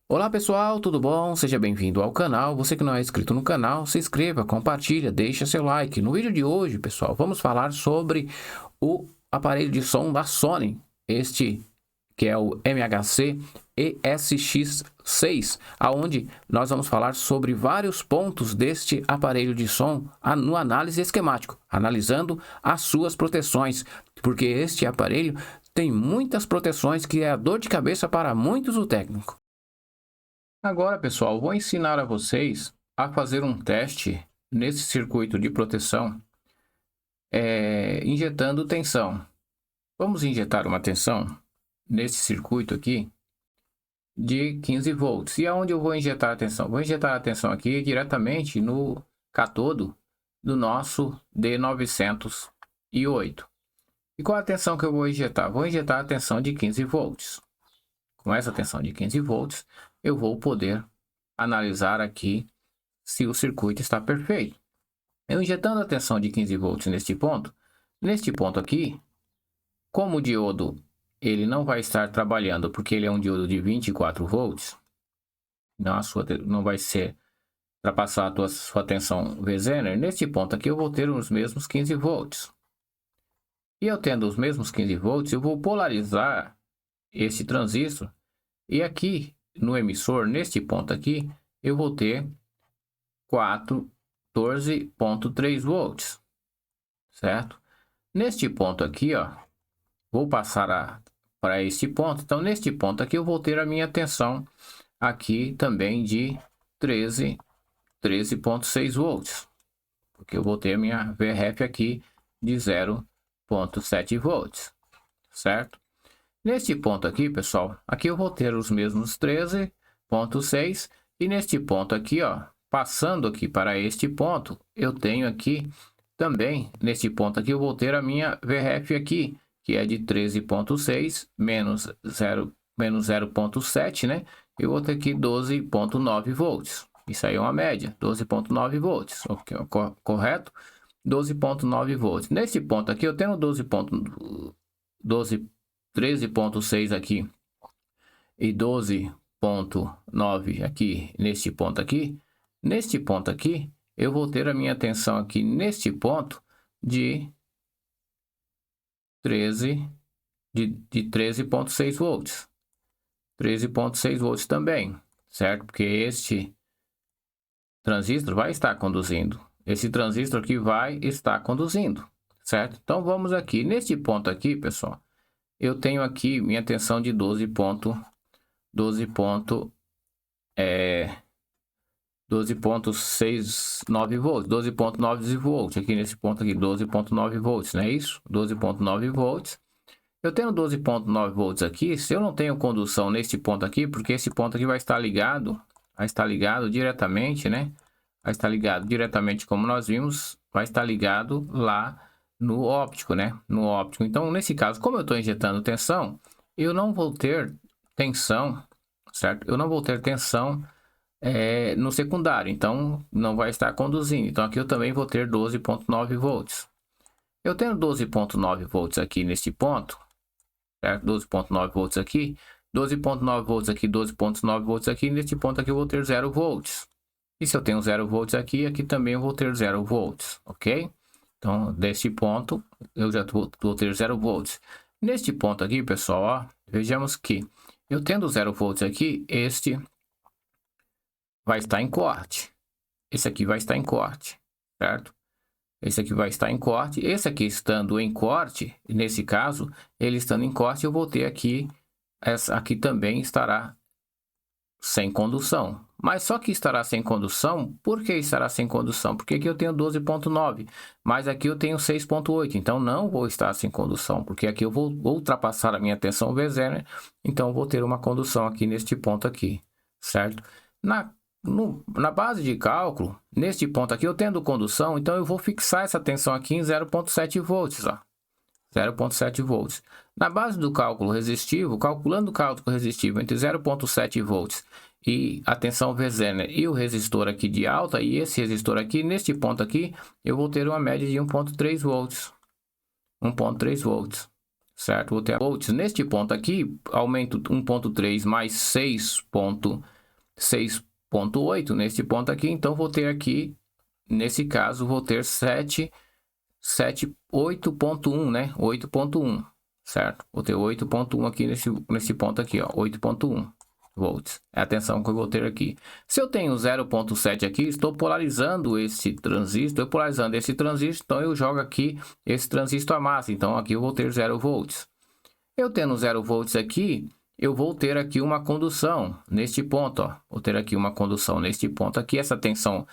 Olá pessoal, tudo bom? Seja bem-vindo ao canal. Você que não é inscrito no canal, se inscreva, compartilha, deixa seu like. No vídeo de hoje, pessoal, vamos falar sobre o aparelho de som da Sony, este que é o MHC ESX6, aonde nós vamos falar sobre vários pontos deste aparelho de som no análise esquemático, analisando as suas proteções, porque este aparelho tem muitas proteções que é a dor de cabeça para muitos o técnico. Agora, pessoal, vou ensinar a vocês a fazer um teste nesse circuito de proteção, injetando tensão. Vamos injetar uma tensão nesse circuito aqui de 15 volts. E aonde eu vou injetar a tensão? Vou injetar a tensão aqui diretamente no catodo do nosso D908. E qual a tensão que eu vou injetar? Vou injetar a tensão de 15 volts. Com essa tensão de 15 volts, eu vou poder analisar aqui se o circuito está perfeito. Eu injetando a tensão de 15 volts neste ponto aqui, como o diodo ele não vai estar trabalhando porque ele é um diodo de 24 volts, não vai ser ultrapassar a sua tensão V-Zener, neste ponto aqui eu vou ter os mesmos 15 volts. E eu tendo os mesmos 15 volts, eu vou polarizar esse transistor e aqui no emissor, neste ponto aqui, eu vou ter 14,3 volts, certo? Neste ponto aqui, ó, vou passar para este ponto. Então, neste ponto aqui, eu vou ter a minha tensão aqui também de 13,6 volts, porque eu vou ter a minha VRF aqui de 0,7 volts, certo? Neste ponto aqui, pessoal, aqui eu vou ter os mesmos 13,6 e neste ponto aqui, ó, passando aqui para este ponto, eu tenho aqui também, neste ponto aqui, eu vou ter a minha VRF aqui, que é de 13,6 menos 0,7, né? Eu vou ter aqui 12,9 volts. Isso aí é uma média, 12,9 volts, okay, correto? 12,9 volts. Neste ponto aqui, eu tenho 13,6 aqui e 12,9 aqui neste ponto aqui. Neste ponto aqui, eu vou ter a minha tensão aqui neste ponto de 13,6 volts. 13,6 volts também, certo? Porque este transistor vai estar conduzindo. Esse transistor aqui vai estar conduzindo, certo? Então, vamos aqui. Neste ponto aqui, pessoal, eu tenho aqui minha tensão de 12,69 volts, 12,9 volts, aqui nesse ponto aqui, 12,9 volts, não é isso? 12,9 volts. Eu tenho 12,9 volts aqui, se eu não tenho condução neste ponto aqui, porque esse ponto aqui vai estar ligado diretamente, né? Vai estar ligado diretamente, como nós vimos, vai estar ligado lá no óptico, né? No óptico. Então, nesse caso, como eu estou injetando tensão, eu não vou ter tensão, certo? Eu não vou ter tensão no secundário, então não vai estar conduzindo. Então, aqui eu também vou ter 12,9 volts. Eu tenho 12,9 volts aqui neste ponto, certo? 12,9 volts aqui, 12,9 volts aqui, 12,9 volts aqui. Neste ponto aqui eu vou ter 0 volts. E se eu tenho 0 volts aqui, aqui também eu vou ter 0 volts, ok? Então, deste ponto, eu já vou ter 0 volts. Neste ponto aqui, pessoal, ó, vejamos que eu tendo 0 volts aqui, este vai estar em corte. Esse aqui vai estar em corte, certo? Esse aqui vai estar em corte. Esse aqui estando em corte, nesse caso, ele estando em corte, eu vou ter aqui, essa aqui também estará sem condução. Mas só que estará sem condução, por que estará sem condução? Porque aqui eu tenho 12,9, mas aqui eu tenho 6,8, então não vou estar sem condução, porque aqui eu vou ultrapassar a minha tensão V-Zener, então vou ter uma condução aqui neste ponto aqui, certo? Na base de cálculo, neste ponto aqui eu tendo condução, então eu vou fixar essa tensão aqui em 0,7 volts, ó. 0,7 volts. Na base do cálculo resistivo, calculando o cálculo resistivo entre 0,7 volts e a tensão V-Zener e o resistor aqui de alta e esse resistor aqui, neste ponto aqui, eu vou ter uma média de 1,3 volts. 1,3 volts, certo? Vou ter volts. Neste ponto aqui, aumento 1,3 mais 6,7 6.8 neste ponto aqui, então vou ter aqui, nesse caso, vou ter 8.1, né? 8.1, certo? Vou ter 8.1 aqui nesse ponto aqui, ó, 8.1 volts. É a tensão que eu vou ter aqui. Se eu tenho 0.7 aqui, estou polarizando esse transistor, então eu jogo aqui esse transistor à massa, então aqui eu vou ter 0 volts. Eu tendo 0 volts aqui, eu vou ter aqui uma condução neste ponto, ó. Vou ter aqui uma condução neste ponto aqui, essa tensão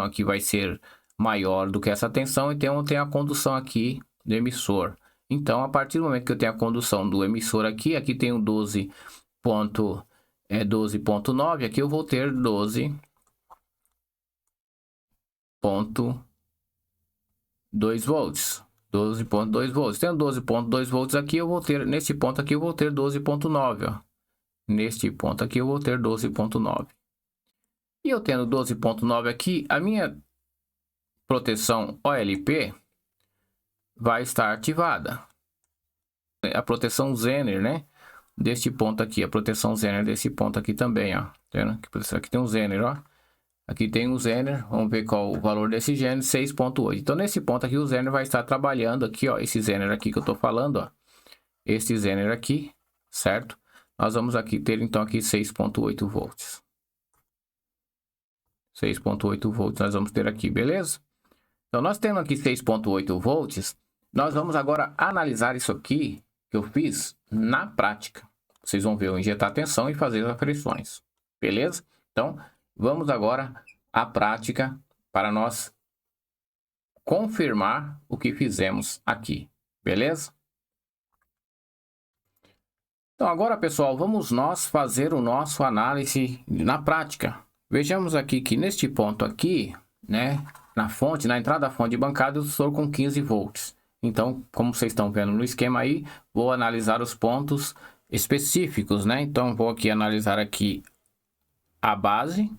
aqui vai ser maior do que essa tensão, então eu tenho a condução aqui do emissor. Então, a partir do momento que eu tenho a condução do emissor aqui tenho 12.9, aqui eu vou ter 12.2 volts. 12.2 volts. Tendo 12.2 volts aqui, eu vou ter, nesse ponto aqui, eu vou ter 12.9, ó. Neste ponto aqui, eu vou ter 12.9. E eu tendo 12.9 aqui, a minha proteção OLP vai estar ativada. A proteção Zener, né? Deste ponto aqui, a proteção Zener desse ponto aqui também, ó. Aqui tem um Zener, ó. Aqui tem um Zener, vamos ver qual o valor desse Zener, 6.8. Então, nesse ponto aqui, o Zener vai estar trabalhando aqui, ó. Esse Zener aqui que eu tô falando, ó. Este Zener aqui, certo? Nós vamos aqui ter, então, aqui 6.8 volts. 6.8 volts nós vamos ter aqui, beleza? Então, nós tendo aqui 6.8 volts, nós vamos agora analisar isso aqui que eu fiz na prática. Vocês vão ver eu injetar tensão e fazer as aferições, beleza? Então, vamos agora à prática para nós confirmar o que fizemos aqui, beleza? Então, agora, pessoal, vamos nós fazer o nosso análise na prática. Vejamos aqui que neste ponto aqui, né, na entrada da fonte de bancada, eu estou com 15 volts. Então, como vocês estão vendo no esquema aí, vou analisar os pontos específicos, né? Então, vou aqui analisar aqui a base,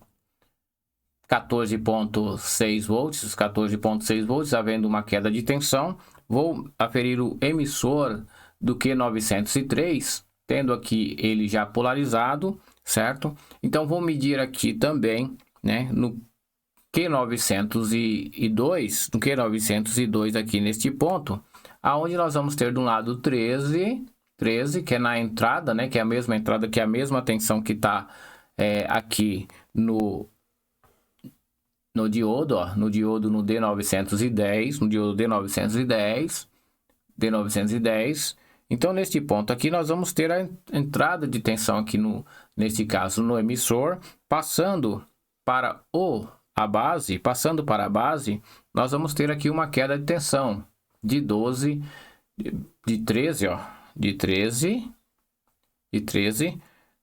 14.6 volts, 14.6 volts, havendo uma queda de tensão. Vou aferir o emissor do Q903, tendo aqui ele já polarizado, certo? Então, vou medir aqui também, né, no Q902, aqui neste ponto, aonde nós vamos ter do lado 13, que é na entrada, né, que é a mesma entrada, que é a mesma tensão que está aqui no diodo, ó, no D910, D910. Então, neste ponto aqui, nós vamos ter a entrada de tensão aqui, neste caso, no emissor, passando para a base, nós vamos ter aqui uma queda de tensão de 13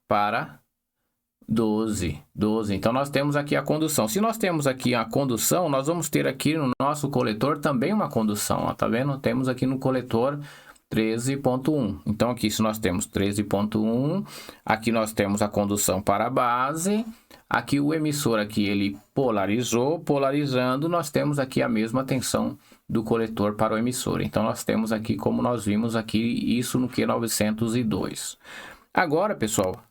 para 12. Então, nós temos aqui a condução. Se nós temos aqui a condução, nós vamos ter aqui no nosso coletor também uma condução, ó, tá vendo? Temos aqui no coletor 13.1. Então, aqui se nós temos 13.1, aqui nós temos a condução para a base, aqui o emissor aqui ele polarizando, nós temos aqui a mesma tensão do coletor para o emissor. Então, nós temos aqui, como nós vimos aqui, isso no Q902. Agora, pessoal,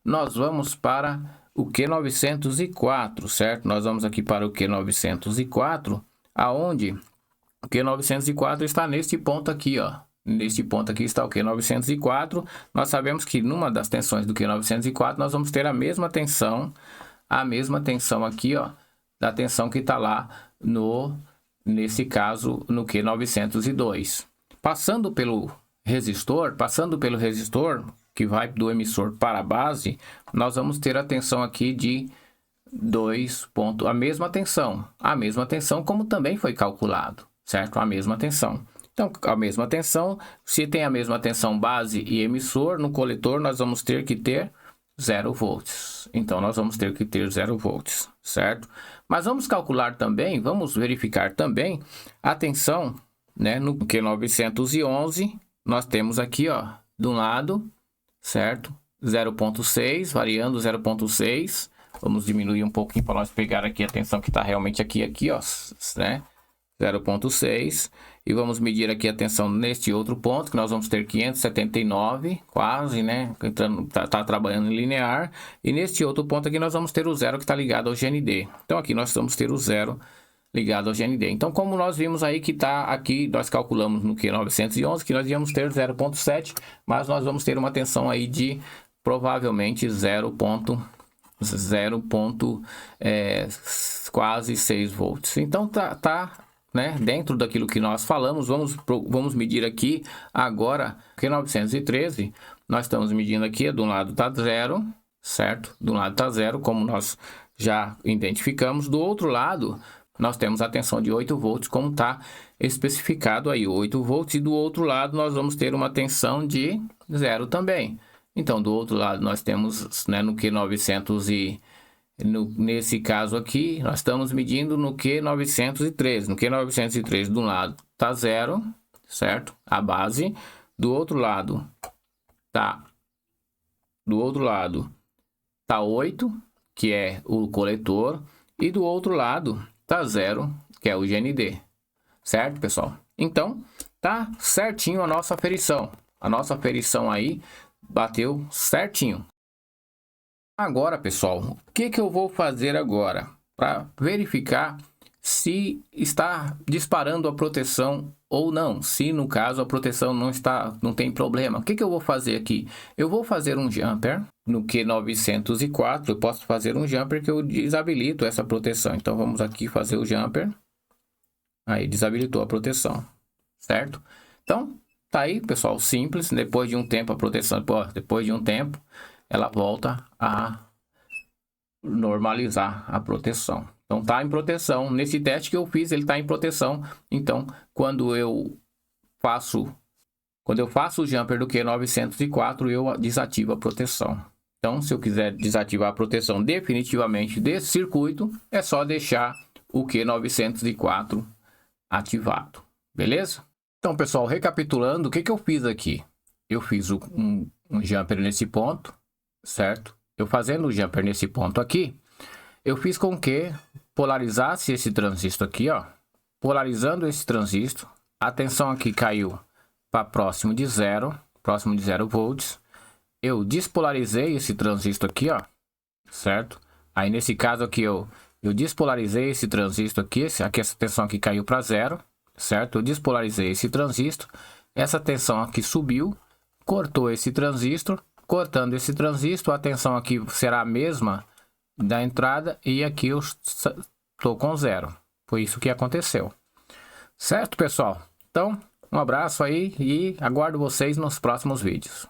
nós vamos para o Q904, certo? Nós vamos aqui para o Q904, aonde o Q904 está neste ponto aqui, ó. Neste ponto aqui está o Q904. Nós sabemos que numa das tensões do Q904 nós vamos ter a mesma tensão aqui, ó, da tensão que está lá nesse caso no Q902. Passando pelo resistor que vai do emissor para a base, nós vamos ter a tensão aqui de 2 pontos, a mesma tensão como também foi calculado, certo? A mesma tensão. Então, a mesma tensão, se tem a mesma tensão base e emissor, no coletor nós vamos ter que ter 0 volts. Então, nós vamos ter que ter 0 volts, certo? Mas vamos calcular também, vamos verificar também a tensão, né? No Q911, nós temos aqui, ó, de um lado, certo? 0.6, variando 0.6. Vamos diminuir um pouquinho para nós pegar aqui a tensão que está realmente aqui, ó, né? 0,6. E vamos medir aqui a tensão neste outro ponto, que nós vamos ter 579, quase, né? Entrando, tá trabalhando em linear. E neste outro ponto aqui nós vamos ter o zero que está ligado ao GND. Então aqui nós vamos ter o zero ligado ao GND. Então, como nós vimos aí que está aqui, nós calculamos no Q911, que nós íamos ter 0,7, mas nós vamos ter uma tensão aí de provavelmente quase 6 volts. Então, né, dentro daquilo que nós falamos. Vamos medir aqui agora Q913, nós estamos medindo aqui, de um lado está 0, certo? Do lado está 0, como nós já identificamos. Do outro lado, nós temos a tensão de 8 volts, como está especificado aí, 8 volts. E do outro lado, nós vamos ter uma tensão de 0 também. Então, do outro lado, nós temos, né, no Q900 nesse caso aqui, nós estamos medindo no Q913. No Q913, do lado está 0, certo? A base. Do outro lado tá 8, que é o coletor. E do outro lado tá 0, que é o GND. Certo, pessoal? Então, tá certinho a nossa aferição. A nossa aferição aí bateu certinho. Agora, pessoal, o que eu vou fazer agora para verificar se está disparando a proteção ou não? Se no caso a proteção não tem problema. O que eu vou fazer aqui? Eu vou fazer um jumper no Q904. Eu posso fazer um jumper que eu desabilito essa proteção. Então vamos aqui fazer o jumper. Aí desabilitou a proteção, certo? Então tá aí, pessoal, simples. Depois de um tempo a proteção, depois de um tempo ela volta a normalizar a proteção. Então tá em proteção. Nesse teste que eu fiz, ele tá em proteção. Então, quando eu faço o jumper do Q904, eu desativo a proteção. Então, se eu quiser desativar a proteção definitivamente desse circuito, é só deixar o Q904 ativado. Beleza? Então, pessoal, recapitulando, o que eu fiz aqui? Eu fiz um jumper nesse ponto, certo? Eu fazendo o jumper nesse ponto aqui, eu fiz com que polarizasse esse transistor aqui, ó. Polarizando esse transistor, a tensão aqui caiu para próximo de 0 volts. Eu despolarizei esse transistor aqui, ó, certo? Aí nesse caso aqui eu despolarizei esse transistor aqui, essa tensão aqui caiu para 0, certo? Eu despolarizei esse transistor, essa tensão aqui subiu, cortou esse transistor. Cortando esse transistor, a tensão aqui será a mesma da entrada e aqui eu estou com 0. Foi isso que aconteceu. Certo, pessoal? Então, um abraço aí e aguardo vocês nos próximos vídeos.